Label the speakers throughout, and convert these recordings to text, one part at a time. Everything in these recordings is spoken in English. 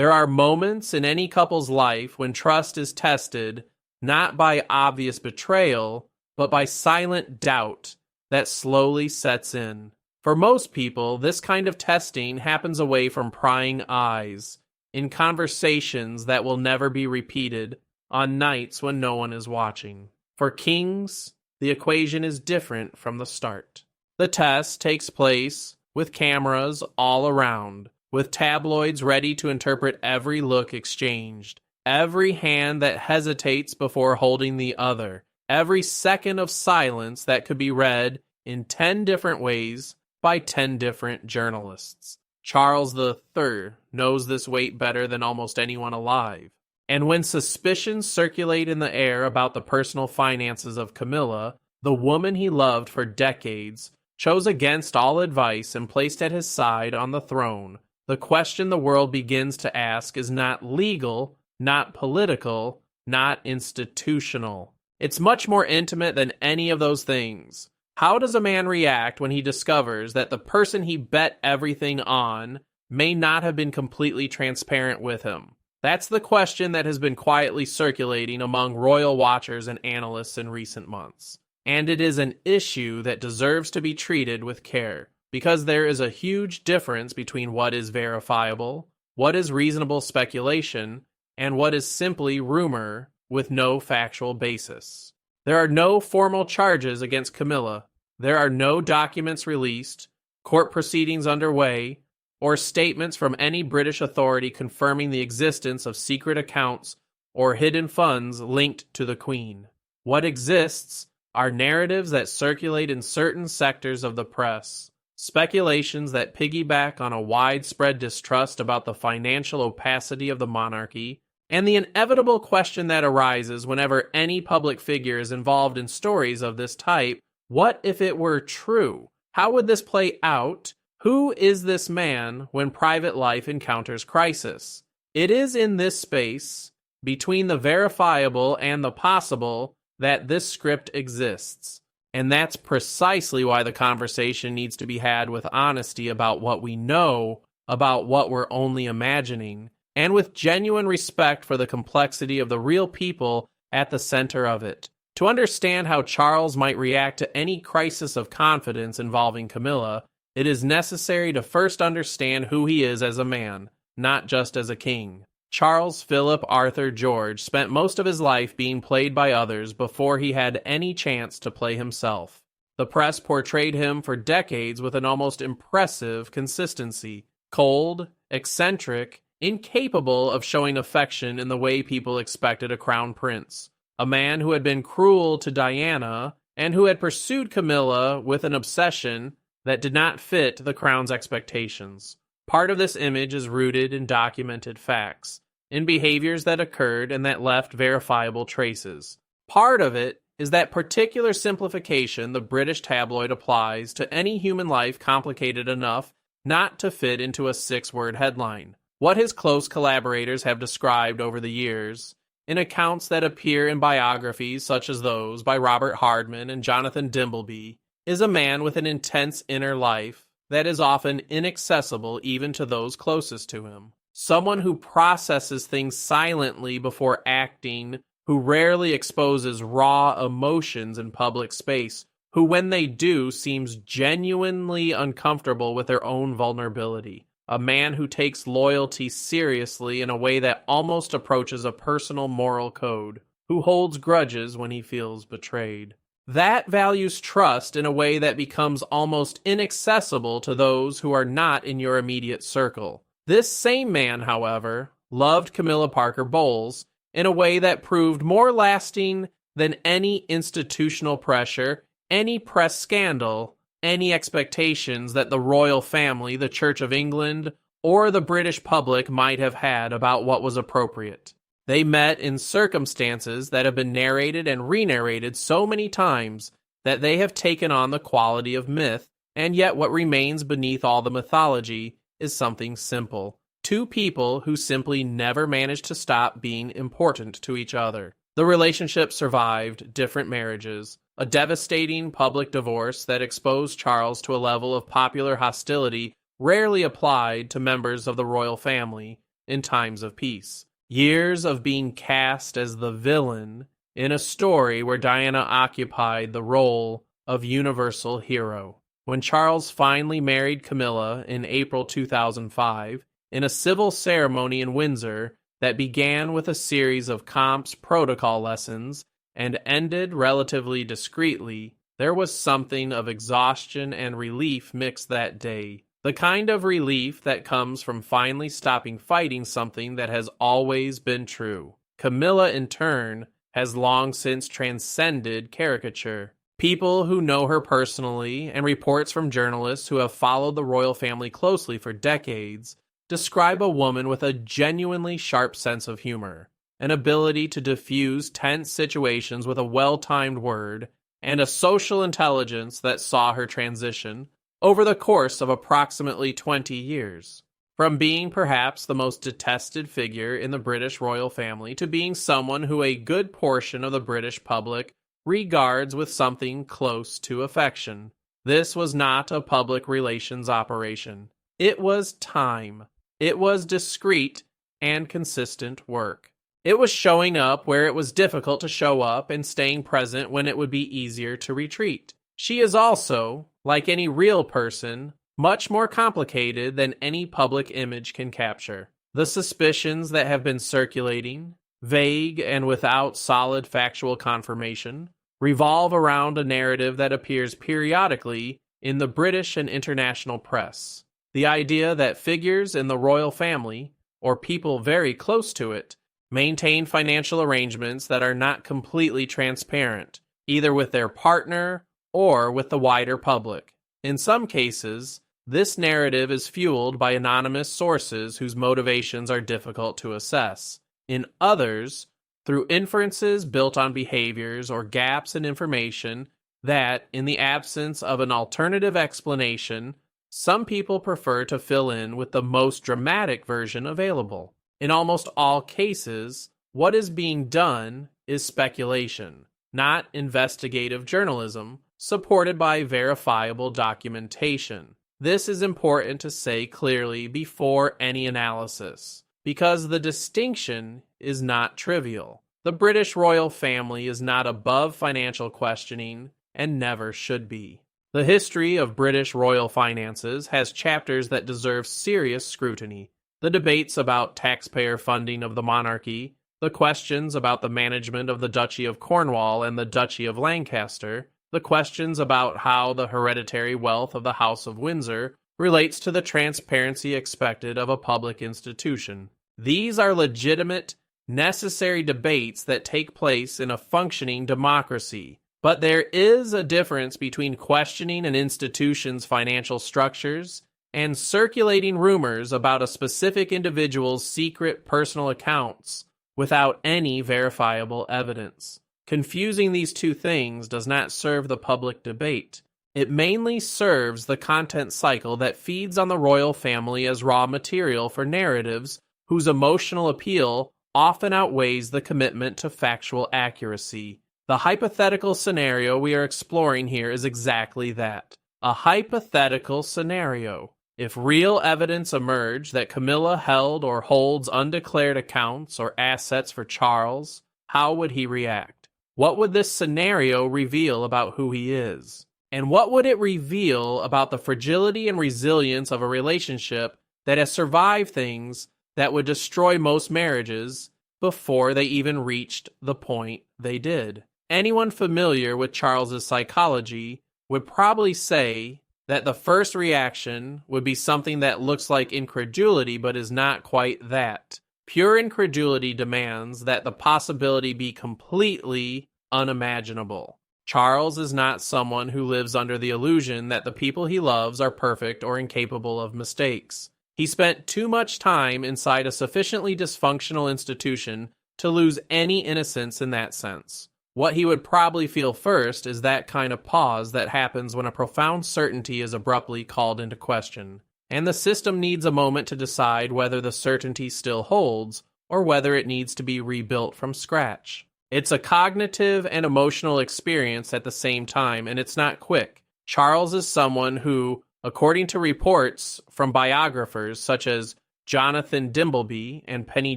Speaker 1: There are moments in any couple's life when trust is tested not by obvious betrayal, but by silent doubt that slowly sets in. For most people, this kind of testing happens away from prying eyes, in conversations that will never be repeated, on nights when no one is watching. For kings, the equation is different from the start. The test takes place with cameras all around, with tabloids ready to interpret every look exchanged, every hand that hesitates before holding the other, every second of silence that could be read in 10 different ways by 10 different journalists. Charles III knows this weight better than almost anyone alive. And when suspicions circulate in the air about the personal finances of Camilla, the woman he loved for decades, chose against all advice and placed at his side on the throne, the question the world begins to ask is not legal, not political, not institutional. It's much more intimate than any of those things. How does a man react when he discovers that the person he bet everything on may not have been completely transparent with him? That's the question that has been quietly circulating among royal watchers and analysts in recent months. And it is an issue that deserves to be treated with care, because there is a huge difference between what is verifiable, what is reasonable speculation, and what is simply rumor with no factual basis. There are no formal charges against Camilla. There are no documents released, court proceedings underway, or statements from any British authority confirming the existence of secret accounts or hidden funds linked to the Queen. What exists are narratives that circulate in certain sectors of the press, speculations that piggyback on a widespread distrust about the financial opacity of the monarchy, and the inevitable question that arises whenever any public figure is involved in stories of this type: what if it were true? How would this play out? Who is this man when private life encounters crisis? It is in this space, between the verifiable and the possible, that this script exists. And that's precisely why the conversation needs to be had with honesty about what we know, about what we're only imagining, and with genuine respect for the complexity of the real people at the center of it. To understand how Charles might react to any crisis of confidence involving Camilla, it is necessary to first understand who he is as a man, not just as a king. Charles Philip Arthur George spent most of his life being played by others before he had any chance to play himself. The press portrayed him for decades with an almost impressive consistency: cold, eccentric, incapable of showing affection in the way people expected a crown prince. A man who had been cruel to Diana and who had pursued Camilla with an obsession that did not fit the crown's expectations. Part of this image is rooted in documented facts, in behaviors that occurred and that left verifiable traces. Part of it is that particular simplification the British tabloid applies to any human life complicated enough not to fit into a 6-word headline. What his close collaborators have described over the years, in accounts that appear in biographies such as those by Robert Hardman and Jonathan Dimbleby, is a man with an intense inner life that is often inaccessible even to those closest to him. Someone who processes things silently before acting, who rarely exposes raw emotions in public space, who when they do seems genuinely uncomfortable with their own vulnerability. A man who takes loyalty seriously in a way that almost approaches a personal moral code, who holds grudges when he feels betrayed. That values trust in a way that becomes almost inaccessible to those who are not in your immediate circle. This same man, however, loved Camilla Parker Bowles in a way that proved more lasting than any institutional pressure, any press scandal, any expectations that the royal family, the Church of England, or the British public might have had about what was appropriate. They met in circumstances that have been narrated and re-narrated so many times that they have taken on the quality of myth, and yet what remains beneath all the mythology is something simple. Two people who simply never managed to stop being important to each other. The relationship survived different marriages, a devastating public divorce that exposed Charles to a level of popular hostility rarely applied to members of the royal family, in times of peace. Years of being cast as the villain in a story where Diana occupied the role of universal hero. When Charles finally married Camilla in April 2005, in a civil ceremony in Windsor that began with a series of comps protocol lessons and ended relatively discreetly, there was something of exhaustion and relief mixed that day. The kind of relief that comes from finally stopping fighting something that has always been true. Camilla, in turn, has long since transcended caricature. People who know her personally and reports from journalists who have followed the royal family closely for decades describe a woman with a genuinely sharp sense of humor, an ability to diffuse tense situations with a well-timed word, and a social intelligence that saw her transition over the course of approximately 20 years. From being perhaps the most detested figure in the British royal family to being someone who a good portion of the British public regards with something close to affection. This was not a public relations operation. It was time. It was discreet and consistent work. It was showing up where it was difficult to show up and staying present when it would be easier to retreat. She is also, like any real person, much more complicated than any public image can capture. The suspicions that have been circulating, vague and without solid factual confirmation, revolve around a narrative that appears periodically in the British and international press. The idea that figures in the royal family, or people very close to it, maintain financial arrangements that are not completely transparent, either with their partner or with the wider public. In some cases, this narrative is fueled by anonymous sources whose motivations are difficult to assess. In others, through inferences built on behaviors or gaps in information that, in the absence of an alternative explanation, some people prefer to fill in with the most dramatic version available. In almost all cases, what is being done is speculation, not investigative journalism, supported by verifiable documentation. This is important to say clearly before any analysis, because the distinction is not trivial. The British royal family is not above financial questioning and never should be. The history of British royal finances has chapters that deserve serious scrutiny. The debates about taxpayer funding of the monarchy, the questions about the management of the Duchy of Cornwall and the Duchy of Lancaster, the questions about how the hereditary wealth of the House of Windsor relates to the transparency expected of a public institution. These are legitimate, necessary debates that take place in a functioning democracy. But there is a difference between questioning an institution's financial structures and circulating rumors about a specific individual's secret personal accounts without any verifiable evidence. Confusing these two things does not serve the public debate. It mainly serves the content cycle that feeds on the royal family as raw material for narratives whose emotional appeal often outweighs the commitment to factual accuracy. The hypothetical scenario we are exploring here is exactly that. A hypothetical scenario. If real evidence emerged that Camilla held or holds undeclared accounts or assets for Charles, how would he react? What would this scenario reveal about who he is? And what would it reveal about the fragility and resilience of a relationship that has survived things that would destroy most marriages before they even reached the point they did? Anyone familiar with Charles's psychology would probably say that the first reaction would be something that looks like incredulity but is not quite that. Pure incredulity demands that the possibility be completely unimaginable. Charles is not someone who lives under the illusion that the people he loves are perfect or incapable of mistakes. He spent too much time inside a sufficiently dysfunctional institution to lose any innocence in that sense. What he would probably feel first is that kind of pause that happens when a profound certainty is abruptly called into question, and the system needs a moment to decide whether the certainty still holds or whether it needs to be rebuilt from scratch. It's a cognitive and emotional experience at the same time, and it's not quick. Charles is someone who, according to reports from biographers such as Jonathan Dimbleby and Penny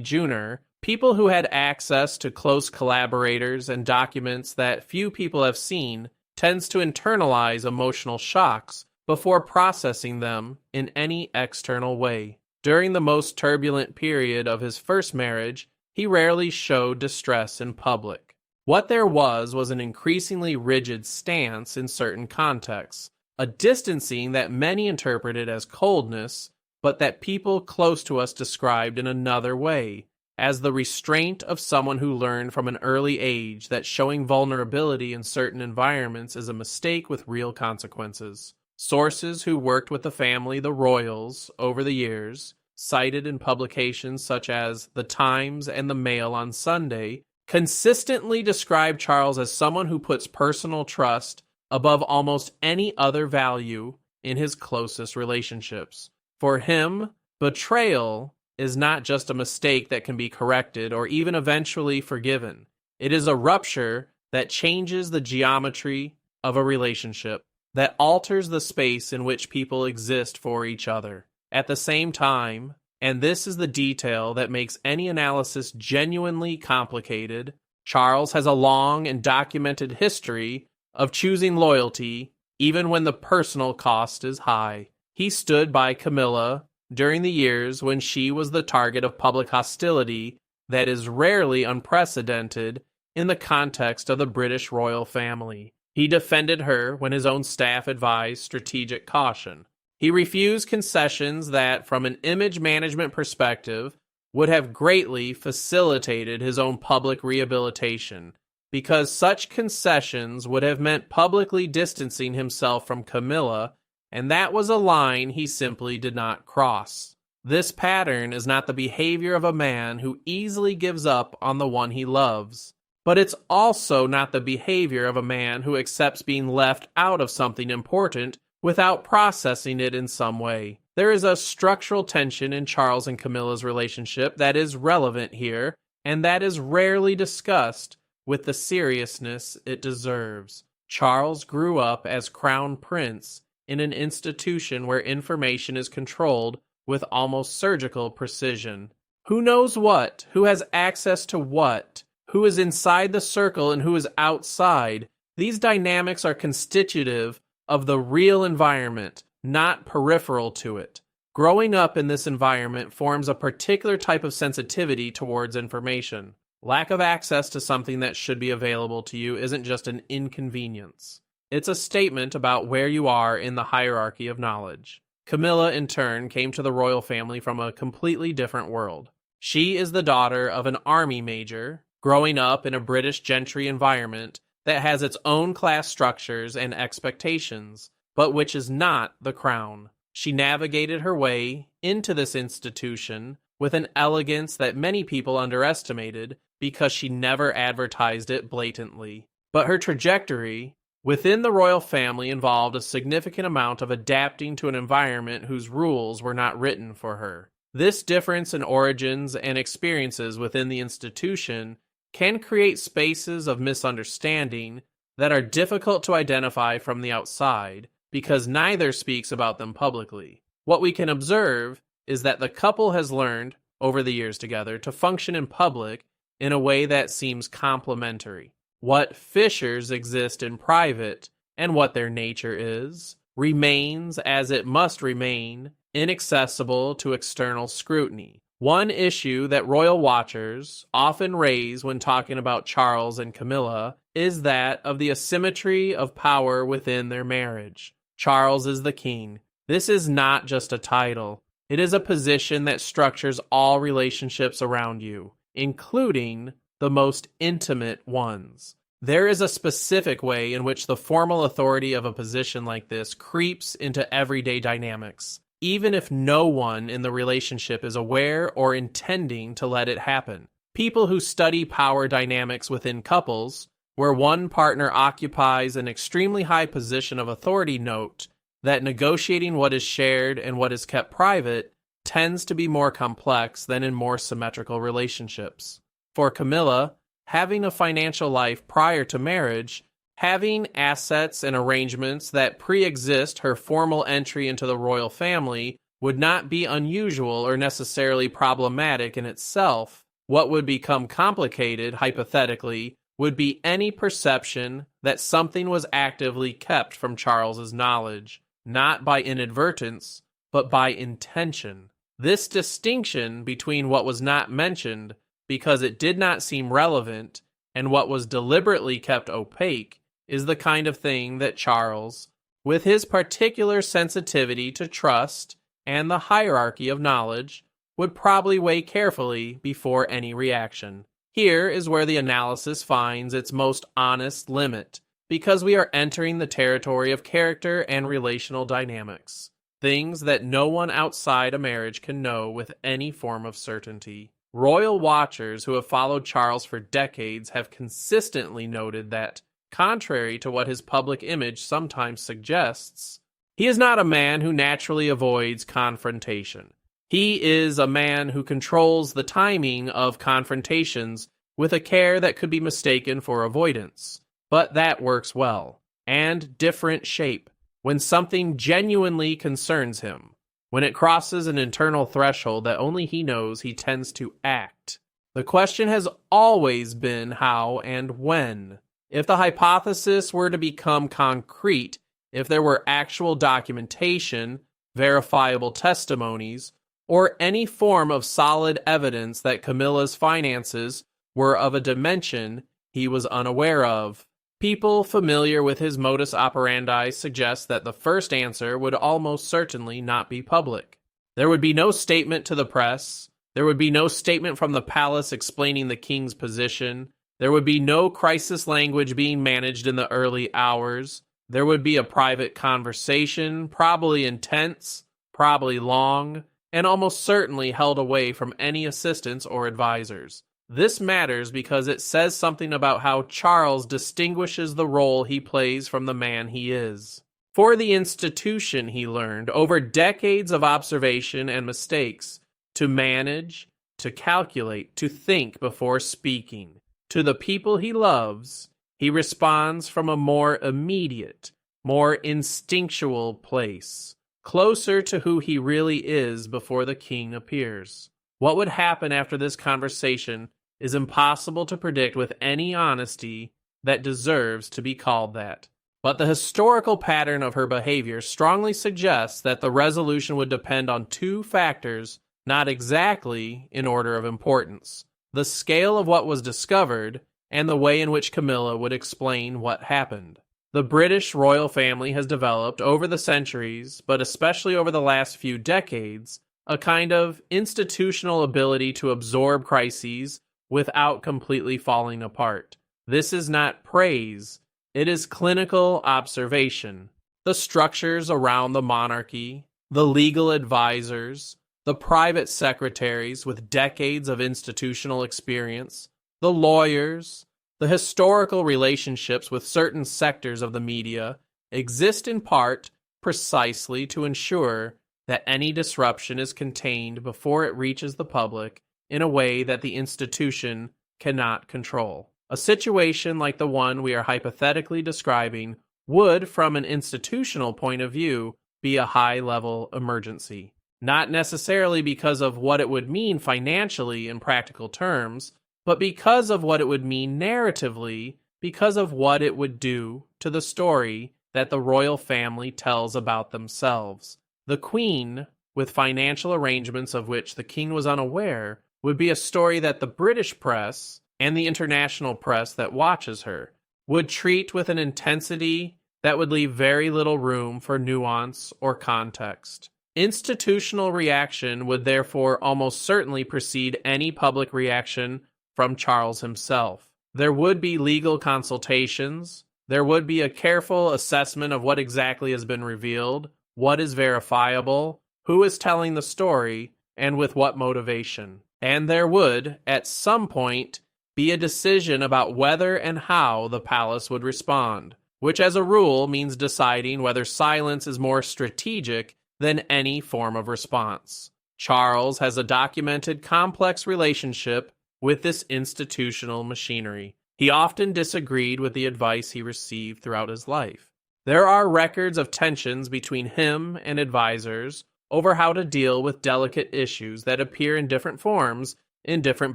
Speaker 1: Junor, people who had access to close collaborators and documents that few people have seen, tends to internalize emotional shocks before processing them in any external way. During the most turbulent period of his first marriage, he rarely showed distress in public. What there was an increasingly rigid stance in certain contexts, a distancing that many interpreted as coldness, but that people close to us described in another way, as the restraint of someone who learned from an early age that showing vulnerability in certain environments is a mistake with real consequences. Sources who worked with the family, the Royals, over the years, cited in publications such as The Times and the Mail on Sunday, consistently describe Charles as someone who puts personal trust above almost any other value in his closest relationships. For him, betrayal is not just a mistake that can be corrected or even eventually forgiven. It is a rupture that changes the geometry of a relationship, that alters the space in which people exist for each other. At the same time, and this is the detail that makes any analysis genuinely complicated, Charles has a long and documented history of choosing loyalty even when the personal cost is high. He stood by Camilla during the years when she was the target of public hostility that is rarely unprecedented in the context of the British royal family. He defended her when his own staff advised strategic caution. He refused concessions that, from an image management perspective, would have greatly facilitated his own public rehabilitation, because such concessions would have meant publicly distancing himself from Camilla, and that was a line he simply did not cross. This pattern is not the behavior of a man who easily gives up on the one he loves, but it's also not the behavior of a man who accepts being left out of something important without processing it in some way. There is a structural tension in Charles and Camilla's relationship that is relevant here, and that is rarely discussed with the seriousness it deserves. Charles grew up as crown prince in an institution where information is controlled with almost surgical precision. Who knows what? Who has access to what? Who is inside the circle and who is outside? These dynamics are constitutive of the real environment, not peripheral to it. Growing up in this environment forms a particular type of sensitivity towards information. Lack of access to something that should be available to you isn't just an inconvenience. It's a statement about where you are in the hierarchy of knowledge. Camilla, in turn, came to the royal family from a completely different world. She is the daughter of an army major, growing up in a British gentry environment that has its own class structures and expectations, but which is not the crown. She navigated her way into this institution with an elegance that many people underestimated because she never advertised it blatantly. But her trajectory within the royal family involved a significant amount of adapting to an environment whose rules were not written for her. This difference in origins and experiences within the institution can create spaces of misunderstanding that are difficult to identify from the outside because neither speaks about them publicly. What we can observe is that the couple has learned, over the years together, to function in public in a way that seems complementary. What fissures exist in private, and what their nature is, remains, as it must remain, inaccessible to external scrutiny. One issue that royal watchers often raise when talking about Charles and Camilla is that of the asymmetry of power within their marriage. Charles is the king. This is not just a title. It is a position that structures all relationships around you, including the most intimate ones. There is a specific way in which the formal authority of a position like this creeps into everyday dynamics, even if no one in the relationship is aware or intending to let it happen. People who study power dynamics within couples, where one partner occupies an extremely high position of authority, note that negotiating what is shared and what is kept private tends to be more complex than in more symmetrical relationships. For Camilla, having a financial life prior to marriage, having assets and arrangements that pre-exist her formal entry into the royal family would not be unusual or necessarily problematic in itself. What would become complicated, hypothetically, would be any perception that something was actively kept from Charles's knowledge, not by inadvertence, but by intention. This distinction between what was not mentioned because it did not seem relevant and what was deliberately kept opaque is the kind of thing that Charles, with his particular sensitivity to trust and the hierarchy of knowledge, would probably weigh carefully before any reaction. Here is where the analysis finds its most honest limit, because we are entering the territory of character and relational dynamics, things that no one outside a marriage can know with any form of certainty. Royal watchers who have followed Charles for decades have consistently noted that, contrary to what his public image sometimes suggests, he is not a man who naturally avoids confrontation. He is a man who controls the timing of confrontations with a care that could be mistaken for avoidance, but that works well, and different shape, when something genuinely concerns him. When it crosses an internal threshold that only he knows, he tends to act. The question has always been how and when. If the hypothesis were to become concrete, if there were actual documentation, verifiable testimonies, or any form of solid evidence that Camilla's finances were of a dimension he was unaware of, people familiar with his modus operandi suggest that the first answer would almost certainly not be public. There would be no statement to the press. There would be no statement from the palace explaining the king's position. There would be no crisis language being managed in the early hours. There would be a private conversation, probably intense, probably long, and almost certainly held away from any assistants or advisors. This matters because it says something about how Charles distinguishes the role he plays from the man he is. For the institution, he learned, over decades of observation and mistakes, to manage, to calculate, to think before speaking. To the people he loves, he responds from a more immediate, more instinctual place, closer to who he really is before the king appears. What would happen after this conversation is impossible to predict with any honesty that deserves to be called that. But the historical pattern of her behavior strongly suggests that the resolution would depend on two factors, not exactly in order of importance: the scale of what was discovered and the way in which Camilla would explain what happened. The British royal family has developed over the centuries, but especially over the last few decades, a kind of institutional ability to absorb crises without completely falling apart. This is not praise, it is clinical observation. The structures around the monarchy, the legal advisors, the private secretaries with decades of institutional experience, the lawyers, the historical relationships with certain sectors of the media exist in part precisely to ensure that any disruption is contained before it reaches the public in a way that the institution cannot control. A situation like the one we are hypothetically describing would, from an institutional point of view, be a high-level emergency. Not necessarily because of what it would mean financially in practical terms, but because of what it would mean narratively, because of what it would do to the story that the royal family tells about themselves. The Queen, with financial arrangements of which the king was unaware, would be a story that the British press, and the international press that watches her, would treat with an intensity that would leave very little room for nuance or context. Institutional reaction would therefore almost certainly precede any public reaction from Charles himself. There would be legal consultations. There would be a careful assessment of what exactly has been revealed, what is verifiable, who is telling the story, and with what motivation. And there would, at some point, be a decision about whether and how the palace would respond, which as a rule means deciding whether silence is more strategic than any form of response. Charles has a documented complex relationship with this institutional machinery. He often disagreed with the advice he received throughout his life. There are records of tensions between him and advisors over how to deal with delicate issues that appear in different forms in different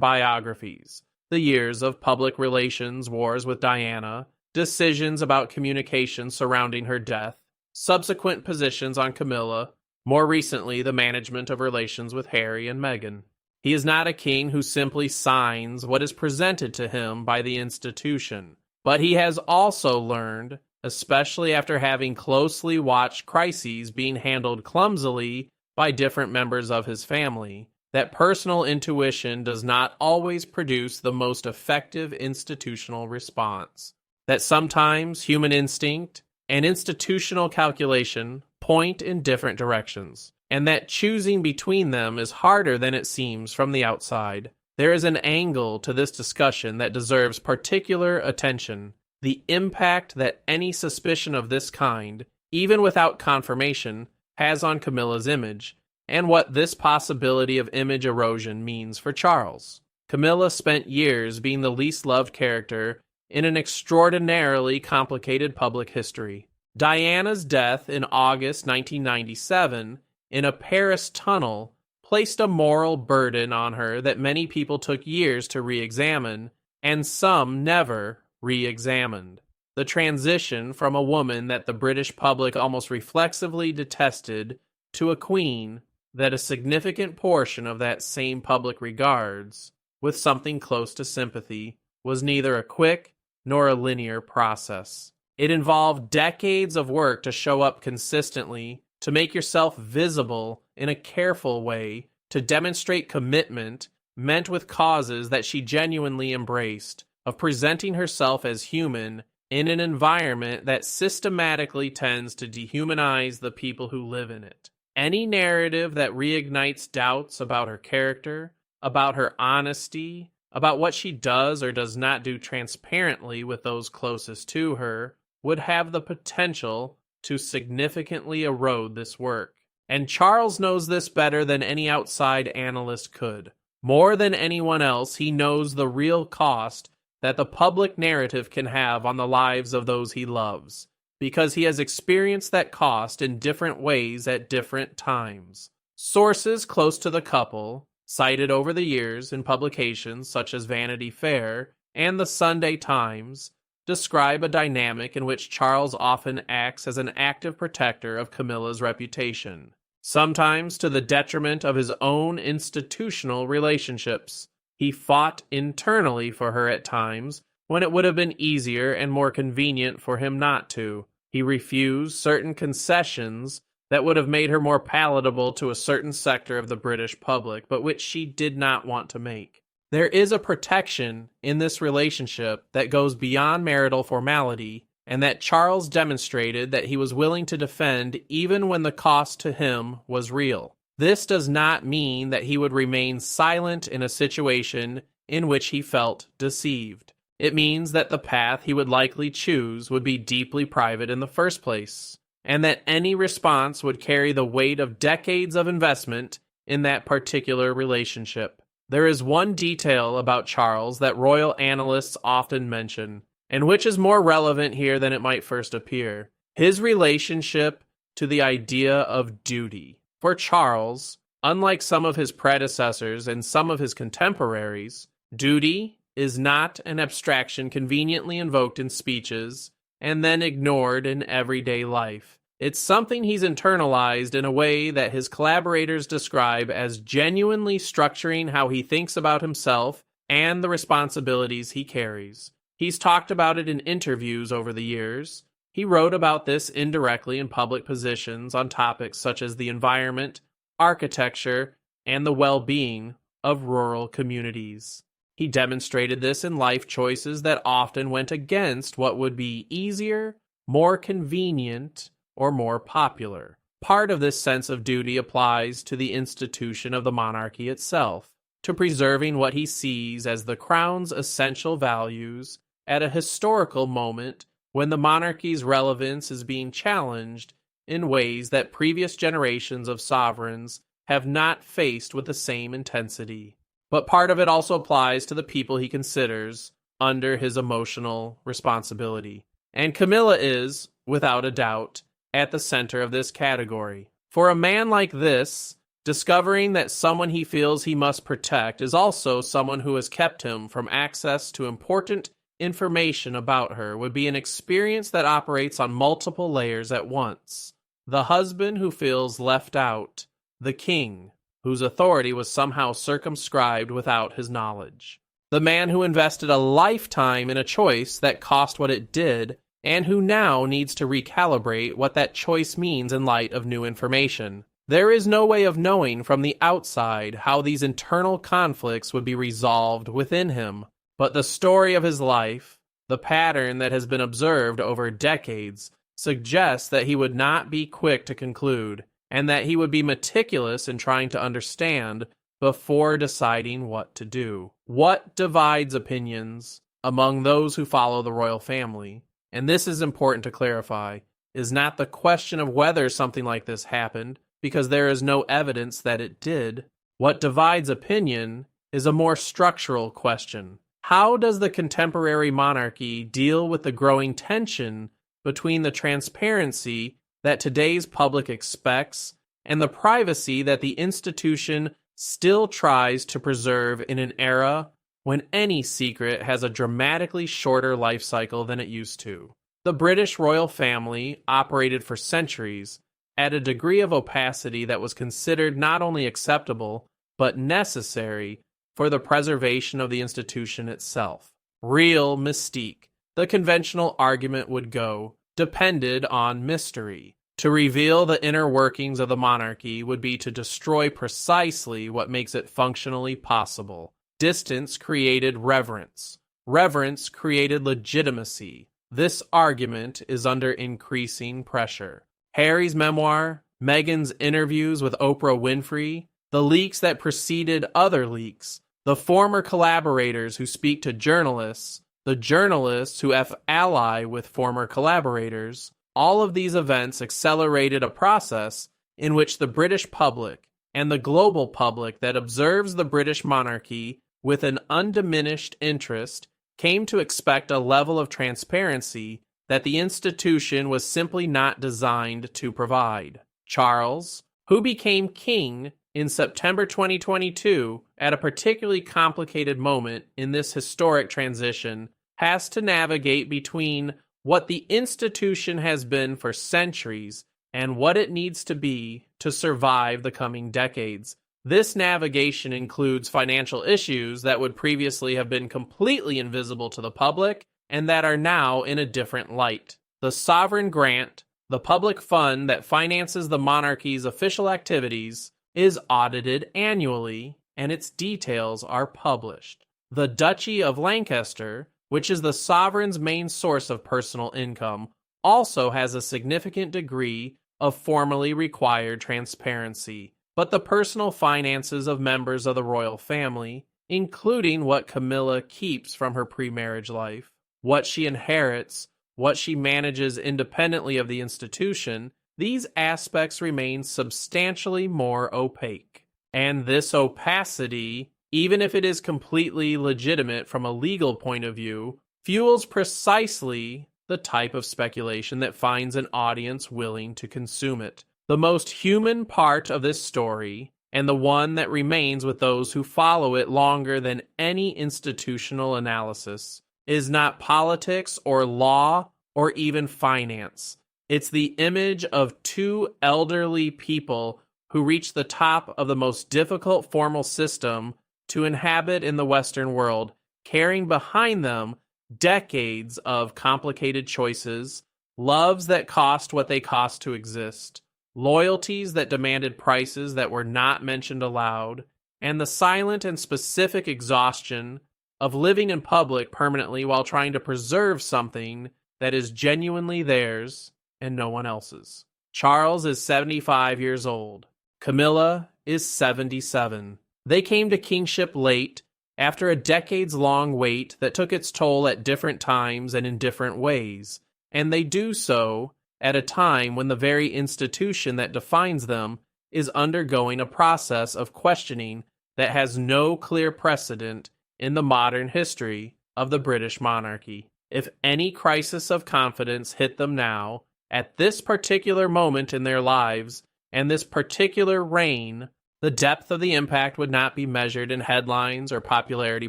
Speaker 1: biographies. The years of public relations wars with Diana, decisions about communication surrounding her death, subsequent positions on Camilla, more recently the management of relations with Harry and Meghan. He is not a king who simply signs what is presented to him by the institution, but he has also learned, especially after having closely watched crises being handled clumsily by different members of his family, that personal intuition does not always produce the most effective institutional response, that sometimes human instinct and institutional calculation point in different directions, and that choosing between them is harder than it seems from the outside. There is an angle to this discussion that deserves particular attention: the impact that any suspicion of this kind, even without confirmation, has on Camilla's image, and what this possibility of image erosion means for Charles. Camilla spent years being the least loved character in an extraordinarily complicated public history. Diana's death in August 1997 in a Paris tunnel placed a moral burden on her that many people took years to re-examine, and some never re-examined. The transition from a woman that the British public almost reflexively detested to a queen that a significant portion of that same public regards with something close to sympathy was neither a quick nor a linear process. It involved decades of work to show up consistently, to make yourself visible in a careful way, to demonstrate commitment meant with causes that she genuinely embraced, of presenting herself as human in an environment that systematically tends to dehumanize the people who live in it. Any narrative that reignites doubts about her character, about her honesty, about what she does or does not do transparently with those closest to her, would have the potential to significantly erode this work. And Charles knows this better than any outside analyst could. More than anyone else, he knows the real cost that the public narrative can have on the lives of those he loves, because he has experienced that cost in different ways at different times. Sources close to the couple, cited over the years in publications such as Vanity Fair and the Sunday Times, describe a dynamic in which Charles often acts as an active protector of Camilla's reputation, sometimes to the detriment of his own institutional relationships. He fought internally for her at times when it would have been easier and more convenient for him not to. He refused certain concessions that would have made her more palatable to a certain sector of the British public, but which she did not want to make. There is a protection in this relationship that goes beyond marital formality, and that Charles demonstrated that he was willing to defend even when the cost to him was real. This does not mean that he would remain silent in a situation in which he felt deceived. It means that the path he would likely choose would be deeply private in the first place, and that any response would carry the weight of decades of investment in that particular relationship. There is one detail about Charles that royal analysts often mention, and which is more relevant here than it might first appear: his relationship to the idea of duty. For Charles, unlike some of his predecessors and some of his contemporaries, duty is not an abstraction conveniently invoked in speeches and then ignored in everyday life. It's something he's internalized in a way that his collaborators describe as genuinely structuring how he thinks about himself and the responsibilities he carries. He's talked about it in interviews over the years. He wrote about this indirectly in public positions on topics such as the environment, architecture, and the well-being of rural communities. He demonstrated this in life choices that often went against what would be easier, more convenient, or more popular. Part of this sense of duty applies to the institution of the monarchy itself, to preserving what he sees as the crown's essential values at a historical moment when the monarchy's relevance is being challenged in ways that previous generations of sovereigns have not faced with the same intensity. But part of it also applies to the people he considers under his emotional responsibility. And Camilla is, without a doubt, at the center of this category. For a man like this, discovering that someone he feels he must protect is also someone who has kept him from access to important information about her would be an experience that operates on multiple layers at once. The husband who feels left out, the king, whose authority was somehow circumscribed without his knowledge. The man who invested a lifetime in a choice that cost what it did, and who now needs to recalibrate what that choice means in light of new information. There is no way of knowing from the outside how these internal conflicts would be resolved within him, but the story of his life, the pattern that has been observed over decades, suggests that he would not be quick to conclude, and that he would be meticulous in trying to understand before deciding what to do. What divides opinions among those who follow the royal family, and this is important to clarify, is not the question of whether something like this happened, because there is no evidence that it did. What divides opinion is a more structural question. How does the contemporary monarchy deal with the growing tension between the transparency that today's public expects and the privacy that the institution still tries to preserve in an era when any secret has a dramatically shorter life cycle than it used to? The British royal family operated for centuries at a degree of opacity that was considered not only acceptable, but necessary for the preservation of the institution itself. Real mystique, the conventional argument would go, depended on mystery. To reveal the inner workings of the monarchy would be to destroy precisely what makes it functionally possible. Distance created reverence. Reverence created legitimacy. This argument is under increasing pressure. Harry's memoir, Meghan's interviews with Oprah Winfrey, the leaks that preceded other leaks, the former collaborators who speak to journalists, the journalists who ally with former collaborators, all of these events accelerated a process in which the British public and the global public that observes the British monarchy with an undiminished interest came to expect a level of transparency that the institution was simply not designed to provide. Charles, who became king in September 2022 at a particularly complicated moment in this historic transition, has to navigate between what the institution has been for centuries and what it needs to be to survive the coming decades. This navigation includes financial issues that would previously have been completely invisible to the public and that are now in a different light. The sovereign grant, the public fund that finances the monarchy's official activities, is audited annually, and its details are published. The Duchy of Lancaster, which is the sovereign's main source of personal income, also has a significant degree of formally required transparency. But the personal finances of members of the royal family, including what Camilla keeps from her pre-marriage life, what she inherits, what she manages independently of the institution, these aspects remain substantially more opaque. And this opacity, even if it is completely legitimate from a legal point of view, fuels precisely the type of speculation that finds an audience willing to consume it. The most human part of this story, and the one that remains with those who follow it longer than any institutional analysis, is not politics or law or even finance. It's the image of two elderly people who reach the top of the most difficult formal system to inhabit in the Western world, carrying behind them decades of complicated choices, loves that cost what they cost to exist, loyalties that demanded prices that were not mentioned aloud, and the silent and specific exhaustion of living in public permanently while trying to preserve something that is genuinely theirs and no one else's. Charles is 75 years old. Camilla is 77. They came to kingship late, after a decades-long wait that took its toll at different times and in different ways, and they do so at a time when the very institution that defines them is undergoing a process of questioning that has no clear precedent in the modern history of the British monarchy. If any crisis of confidence hit them now, at this particular moment in their lives, And this particular reign, the depth of the impact would not be measured in headlines or popularity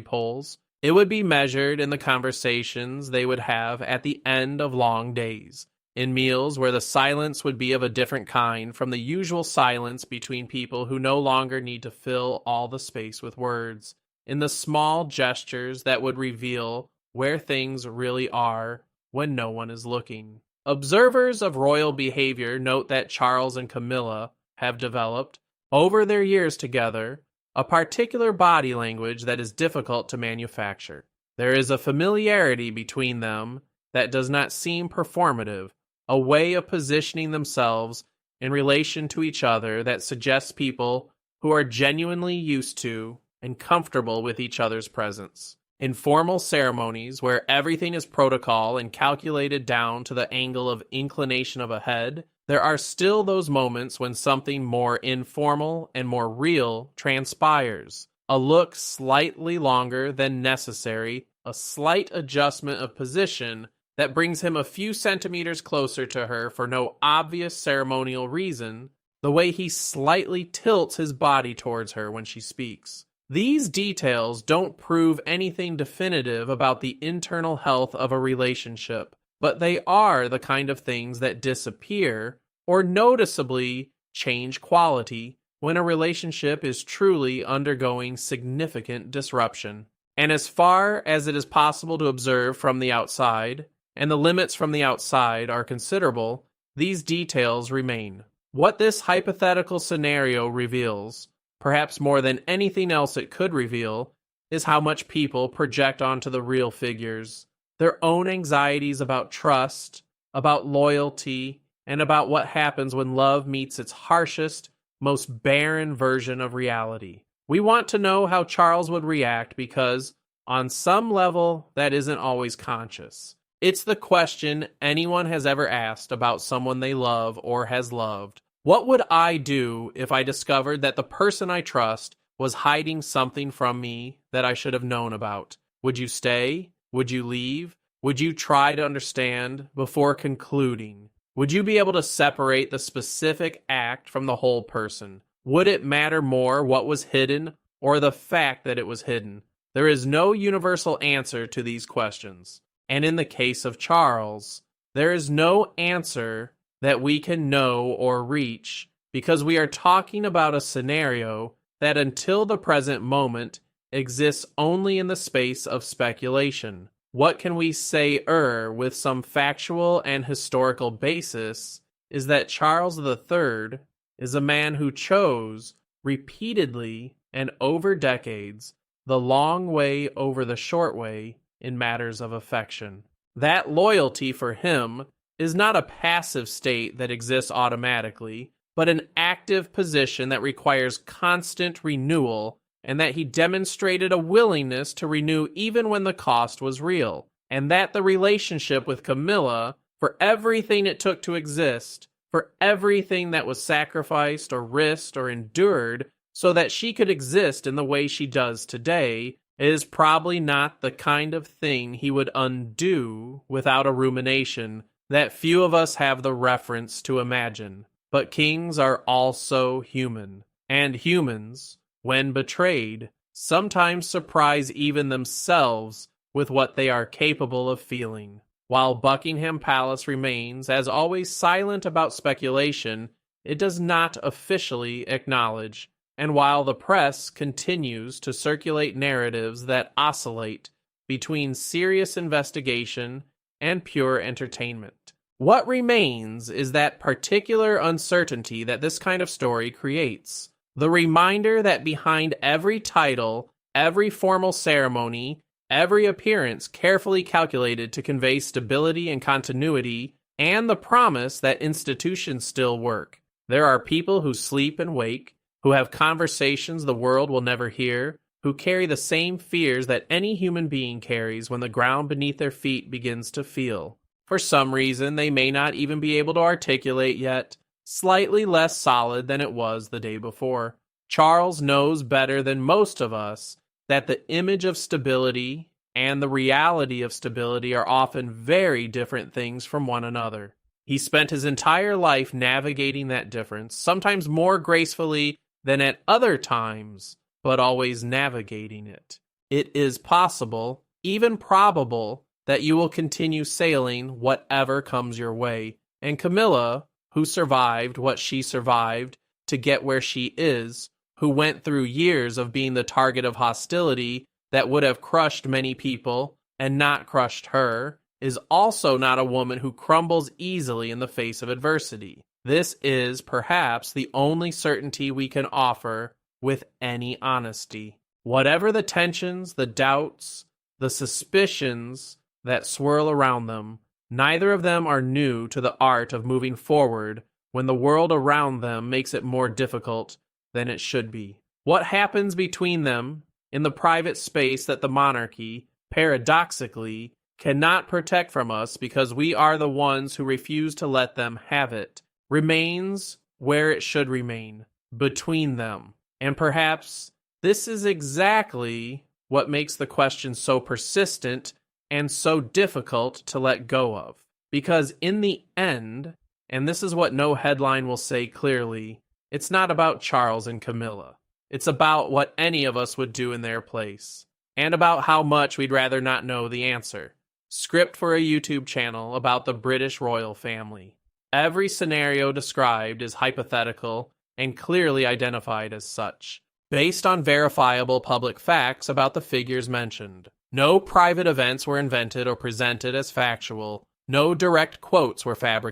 Speaker 1: polls. It would be measured in the conversations they would have at the end of long days, in meals where the silence would be of a different kind from the usual silence between people who no longer need to fill all the space with words, in the small gestures that would reveal where things really are when no one is looking. Observers of royal behavior note that Charles and Camilla have developed, over their years together, a particular body language that is difficult to manufacture. There is a familiarity between them that does not seem performative, a way of positioning themselves in relation to each other that suggests people who are genuinely used to and comfortable with each other's presence. In formal ceremonies where everything is protocol and calculated down to the angle of inclination of a head, there are still those moments when something more informal and more real transpires. A look slightly longer than necessary, a slight adjustment of position that brings him a few centimeters closer to her for no obvious ceremonial reason, the way he slightly tilts his body towards her when she speaks. These details don't prove anything definitive about the internal health of a relationship, but they are the kind of things that disappear or noticeably change quality when a relationship is truly undergoing significant disruption. And as far as it is possible to observe from the outside, and the limits from the outside are considerable, these details remain. What this hypothetical scenario reveals, perhaps more than anything else it could reveal, is how much people project onto the real figures their own anxieties about trust, about loyalty, and about what happens when love meets its harshest, most barren version of reality. We want to know how Charles would react because, on some level, that isn't always conscious. It's the question anyone has ever asked about someone they love or has loved. What would I do if I discovered that the person I trust was hiding something from me that I should have known about? Would you stay? Would you leave? Would you try to understand before concluding? Would you be able to separate the specific act from the whole person? Would it matter more what was hidden or the fact that it was hidden? There is no universal answer to these questions. And in the case of Charles, there is no answer that we can know or reach because we are talking about a scenario that until the present moment exists only in the space of speculation. What can we say with some factual and historical basis is that Charles III is a man who chose repeatedly and over decades the long way over the short way in matters of affection. That loyalty for him is not a passive state that exists automatically, but an active position that requires constant renewal, and that he demonstrated a willingness to renew even when the cost was real, and that the relationship with Camilla, for everything it took to exist, for everything that was sacrificed or risked or endured so that she could exist in the way she does today, is probably not the kind of thing he would undo without a rumination that few of us have the reference to imagine. But kings are also human, and humans, when betrayed, sometimes surprise even themselves with what they are capable of feeling. While Buckingham Palace remains, as always, silent about speculation, it does not officially acknowledge. And while the press continues to circulate narratives that oscillate between serious investigation and pure entertainment, what remains is that particular uncertainty that this kind of story creates. The reminder that behind every title, every formal ceremony, every appearance carefully calculated to convey stability and continuity, and the promise that institutions still work, there are people who sleep and wake, who have conversations the world will never hear, who carry the same fears that any human being carries when the ground beneath their feet begins to feel. For some reason they may not even be able to articulate yet, slightly less solid than it was the day before. Charles knows better than most of us that the image of stability and the reality of stability are often very different things from one another. He spent his entire life navigating that difference, sometimes more gracefully than at other times, but always navigating it. It is possible, even probable, that you will continue sailing whatever comes your way. And Camilla, who survived what she survived to get where she is, who went through years of being the target of hostility that would have crushed many people and not crushed her, is also not a woman who crumbles easily in the face of adversity. This is perhaps the only certainty we can offer with any honesty. Whatever the tensions, the doubts, the suspicions that swirl around them, neither of them are new to the art of moving forward when the world around them makes it more difficult than it should be. What happens between them in the private space that the monarchy, paradoxically, cannot protect from us because we are the ones who refuse to let them have it, remains where it should remain, between them. And perhaps this is exactly what makes the question so persistent and so difficult to let go of. Because in the end, and this is what no headline will say clearly, it's not about Charles and Camilla. It's about what any of us would do in their place, and about how much we'd rather not know the answer. Script for a YouTube channel about the British royal family. Every scenario described is hypothetical and clearly identified as such, based on verifiable public facts about the figures mentioned. No private events were invented or presented as factual. No direct quotes were fabricated.